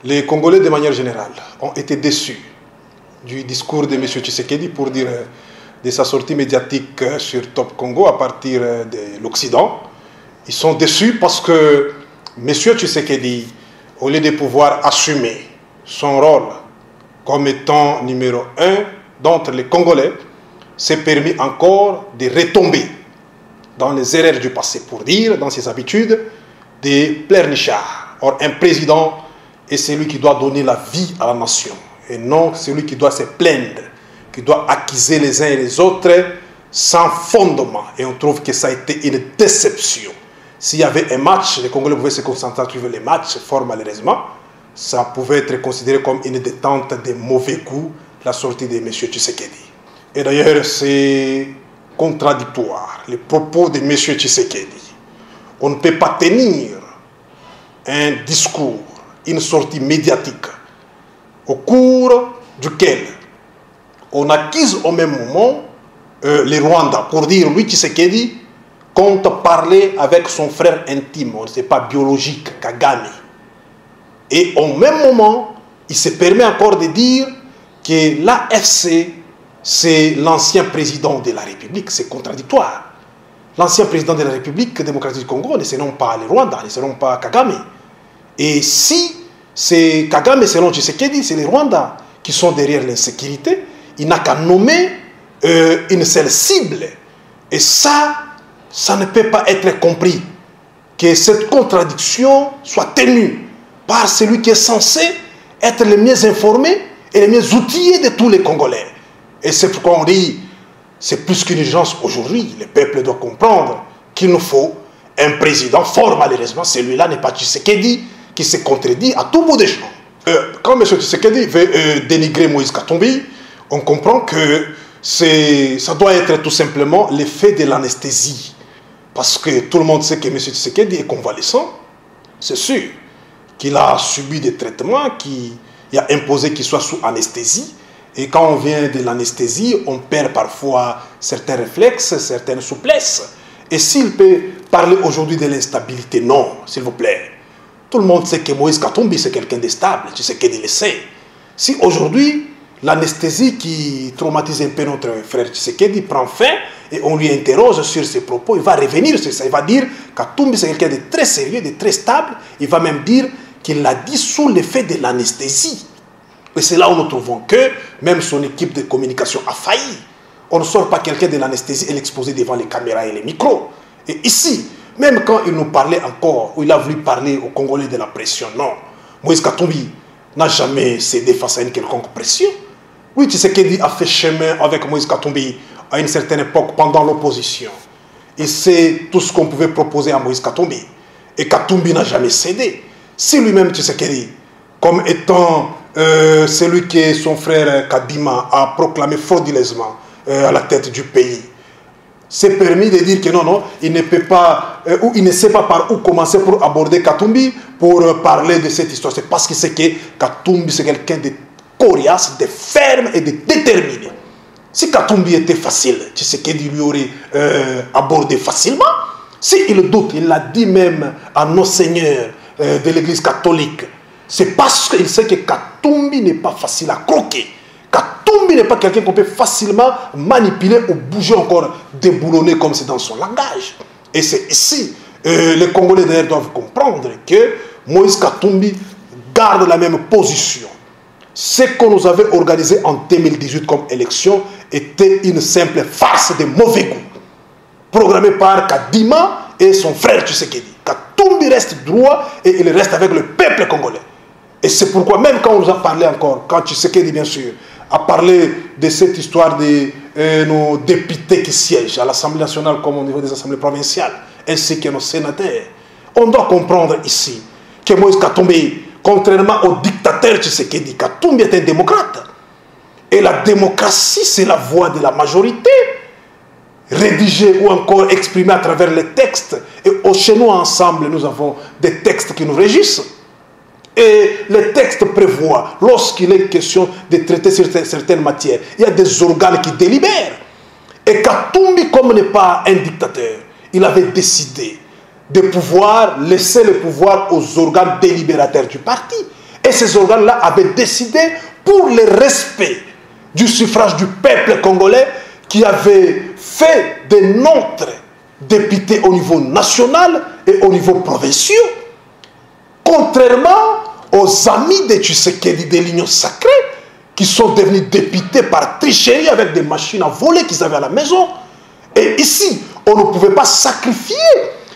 Les Congolais, de manière générale, ont été déçus du discours de M. Tshisekedi pour dire de sa sortie médiatique sur Top Congo à partir de l'Occident. Ils sont déçus parce que M. Tshisekedi, au lieu de pouvoir assumer son rôle comme étant numéro 1 d'entre les Congolais, s'est permis encore de retomber dans les erreurs du passé, pour dire, dans ses habitudes, des pleurnichards. Or, un président est celui qui doit donner la vie à la nation, et non celui qui doit se plaindre, qui doit accuser les uns et les autres sans fondement. Et on trouve que ça a été une déception. S'il y avait un match, les Congolais pouvaient se concentrer sur les matchs, fort malheureusement, ça pouvait être considéré comme une détente de mauvais goût, la sortie de M. Tshisekedi. Et d'ailleurs, c'est contradictoire, les propos de M. Tshisekedi. On ne peut pas tenir un discours, une sortie médiatique, au cours duquel on accuse au même moment les Rwandais pour dire, lui, Tshisekedi, compte parler avec son frère intime, on ne sait pas biologique, Kagame. Et au même moment, il se permet encore de dire que l'AFC, c'est l'ancien président de la République. C'est contradictoire. L'ancien président de la République démocratique du Congo ne seront pas les Rwandais, ne seront pas Kagame. Et si c'est Kagame, selon Tshisekedi, c'est les Rwandais qui sont derrière l'insécurité, il n'a qu'à nommer une seule cible. Et ça ne peut pas être compris. Que cette contradiction soit tenue par celui qui est censé être le mieux informé et le mieux outillé de tous les Congolais. Et c'est pourquoi on dit, c'est plus qu'une urgence aujourd'hui. Le peuple doit comprendre qu'il nous faut un président fort, malheureusement. Celui-là n'est pas Tshisekedi, qui se contredit à tout bout de champ. Quand M. Tshisekedi veut dénigrer Moïse Katumbi, on comprend que ça doit être tout simplement l'effet de l'anesthésie. Parce que tout le monde sait que M. Tshisekedi est convalescent. C'est sûr qu'il a subi des traitements qui a imposé qu'il soit sous anesthésie. Et quand on vient de l'anesthésie, on perd parfois certains réflexes, certaines souplesses. Et s'il peut parler aujourd'hui de l'instabilité, non, s'il vous plaît. Tout le monde sait que Moïse Katumbi, c'est quelqu'un de stable, tu sais qu'il le sait. Si aujourd'hui, l'anesthésie qui traumatise un peu notre frère Tshisekedi prend fin et on lui interroge sur ses propos, il va revenir sur ça. Il va dire que Katumbi, c'est quelqu'un de très sérieux, de très stable. Il va même dire qu'il l'a dit sous l'effet de l'anesthésie. Et c'est là où nous trouvons que même son équipe de communication a failli. On ne sort pas quelqu'un de l'anesthésie et l'exposer devant les caméras et les micros. Et ici, même quand il nous parlait encore, où il a voulu parler aux Congolais de la pression, non. Moïse Katumbi n'a jamais cédé face à une quelconque pression. Oui, Tshisekedi a fait chemin avec Moïse Katumbi à une certaine époque pendant l'opposition. Et c'est tout ce qu'on pouvait proposer à Moïse Katumbi. Et Katumbi n'a jamais cédé. Si lui-même, Tshisekedi, comme étant celui que son frère Kadima a proclamé frauduleusement à la tête du pays, s'est permis de dire que non, il ne peut pas, ou il ne sait pas par où commencer pour aborder Katumbi, pour parler de cette histoire. C'est parce qu'il sait que Katumbi, c'est quelqu'un de coriace, de ferme et de déterminé. Si Katumbi était facile, tu sais qu'il lui aurait abordé facilement. S'il doute, il l'a dit même à nos seigneurs de l'église catholique, c'est parce qu'il sait que Katumbi n'est pas facile à croquer. Katumbi n'est pas quelqu'un qu'on peut facilement manipuler ou bouger encore, déboulonner comme c'est dans son langage. Et c'est ici, les Congolais d'ailleurs doivent comprendre que Moïse Katumbi garde la même position. Ce qu'on nous avait organisé en 2018 comme élection était une simple farce de mauvais goût, programmée par Kadima et son frère Tshisekedi. Katumbi reste droit et il reste avec le peuple congolais. Et c'est pourquoi même quand on nous a parlé encore, quand Tshisekedi bien sûr a parlé de cette histoire de nos députés qui siègent à l'Assemblée nationale comme au niveau des assemblées provinciales, ainsi que nos sénateurs, on doit comprendre ici que Moïse Katumbi, contrairement au dictateur Tshisekedi, Katumbi est un démocrate. Et la démocratie, c'est la voix de la majorité, rédigée ou encore exprimée à travers les textes. Et chez nous, ensemble, nous avons des textes qui nous régissent. Et les textes prévoient, lorsqu'il est question de traiter sur certaines matières, il y a des organes qui délibèrent. Et Katumbi, comme n'est pas un dictateur, il avait décidé de pouvoir laisser le pouvoir aux organes délibérateurs du parti. Et ces organes-là avaient décidé, pour le respect du suffrage du peuple congolais, qui avait fait de notre député au niveau national et au niveau provincial, contrairement aux amis de Tshisekedi de l'Union sacrée, qui sont devenus députés par tricherie avec des machines à voler qu'ils avaient à la maison. Et ici, on ne pouvait pas sacrifier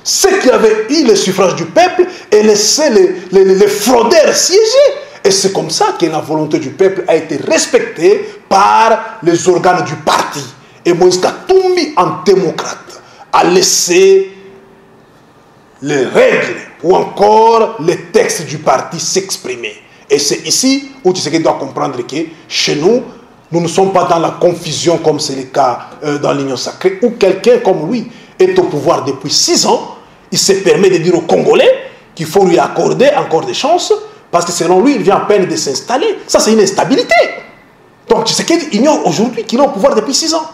ceux qui avaient eu le suffrage du peuple et laisser les fraudeurs siéger. Et c'est comme ça que la volonté du peuple a été respectée par les organes du parti. Et Moïse Katumbi, en démocrate, a laissé les règles ou encore les textes du parti s'exprimer. Et c'est ici où Tshisekedi doit comprendre que chez nous, nous ne sommes pas dans la confusion comme c'est le cas dans l'Union sacrée, où quelqu'un comme lui est au pouvoir depuis 6 ans. Il se permet de dire aux Congolais qu'il faut lui accorder encore des chances, parce que selon lui, il vient à peine de s'installer. Ça, c'est une instabilité. Donc Tshisekedi ignore aujourd'hui qu'il est au pouvoir depuis 6 ans.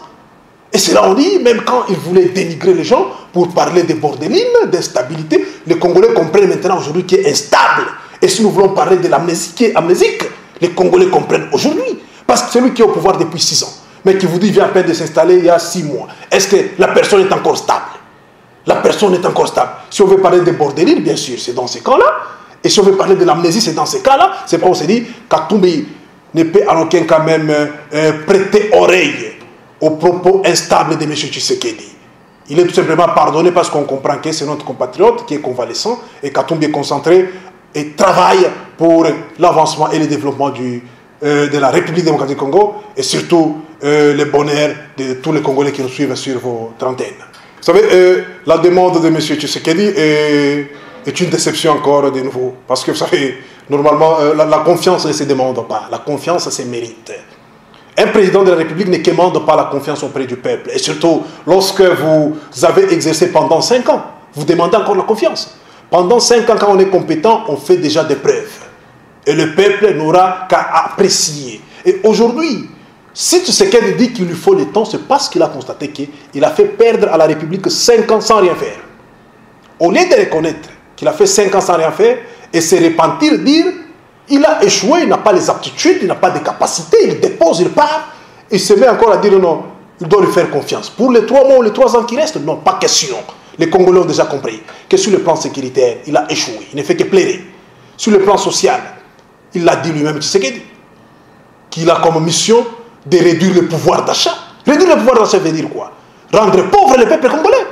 Et c'est là on dit, même quand il voulait dénigrer les gens pour parler de bordeline, d'instabilité, les Congolais comprennent maintenant aujourd'hui qu'il est instable. Et si nous voulons parler de l'amnésie qui est amnésique, les Congolais comprennent aujourd'hui. Parce que celui qui est au pouvoir depuis 6 ans, mais qui vous dit qu'il vient à peine de s'installer il y a 6 mois, est-ce que la personne est encore stable? La personne est encore stable. Si on veut parler de bordeline, bien sûr, c'est dans ces cas-là. Et si on veut parler de l'amnésie, c'est dans ces cas-là. C'est pourquoi on s'est dit Katumbi ne peut en aucun cas même prêter oreille aux propos instables de M. Tshisekedi. Il est tout simplement pardonné parce qu'on comprend que c'est notre compatriote qui est convalescent et Katumbi est concentré et travaille pour l'avancement et le développement de la République démocratique du Congo et surtout le bonheur de tous les Congolais qui nous suivent sur vos trentaines. Vous savez, la demande de M. Tshisekedi est une déception encore de nouveau. Parce que vous savez, normalement, la confiance ne se demande pas. La confiance se mérite. Un président de la République ne commande pas la confiance auprès du peuple. Et surtout, lorsque vous avez exercé pendant 5 ans, vous demandez encore la confiance. Pendant 5 ans, quand on est compétent, on fait déjà des preuves. Et le peuple n'aura qu'à apprécier. Et aujourd'hui, si Tshisekedi dit qu'il lui faut le temps, c'est parce qu'il a constaté qu'il a fait perdre à la République 5 ans sans rien faire. Au lieu de reconnaître qu'il a fait 5 ans sans rien faire et se repentir, dire il a échoué, il n'a pas les aptitudes, il n'a pas de capacités, il dépose, il part, il se met encore à dire non, il doit lui faire confiance. Pour les 3 mois ou les 3 ans qui restent, non, pas question. Les Congolais ont déjà compris que sur le plan sécuritaire, il a échoué, il ne fait que plaider. Sur le plan social, il l'a dit lui-même, Tshisekedi, qu'il a comme mission de réduire le pouvoir d'achat. Réduire le pouvoir d'achat veut dire quoi? Rendre pauvre le peuple congolais.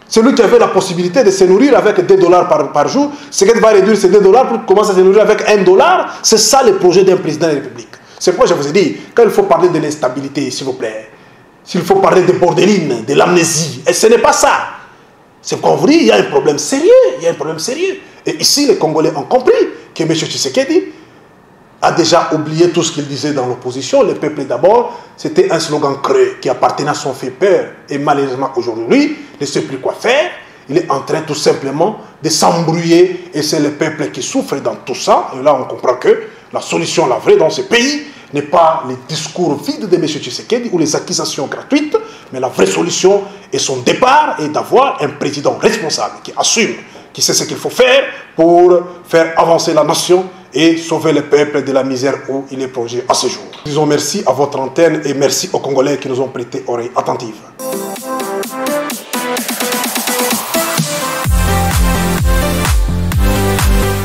Celui qui avait la possibilité de se nourrir avec $2 par jour, c'est qu'il va réduire ces $2 pour commencer à se nourrir avec $1. C'est ça le projet d'un président de la République. C'est pourquoi je vous ai dit, quand il faut parler de l'instabilité, s'il vous plaît, s'il faut parler de bordeline, de l'amnésie, et ce n'est pas ça. C'est pourquoi on vous dit, il y a un problème sérieux, il y a un problème sérieux. Et ici, les Congolais ont compris que M. Tshisekedi a déjà oublié tout ce qu'il disait dans l'opposition. Le peuple d'abord, c'était un slogan creux qui appartenait à son fait peur. Et malheureusement, aujourd'hui, il ne sait plus quoi faire. Il est en train tout simplement de s'embrouiller. Et c'est le peuple qui souffre dans tout ça. Et là, on comprend que la solution, la vraie dans ce pays, n'est pas les discours vides de M. Tshisekedi ou les accusations gratuites, mais la vraie solution et son départ est d'avoir un président responsable qui assume, qui sait ce qu'il faut faire pour faire avancer la nation et sauver le peuple de la misère où il est plongé à ce jour. Disons merci à votre antenne et merci aux Congolais qui nous ont prêté oreille attentive.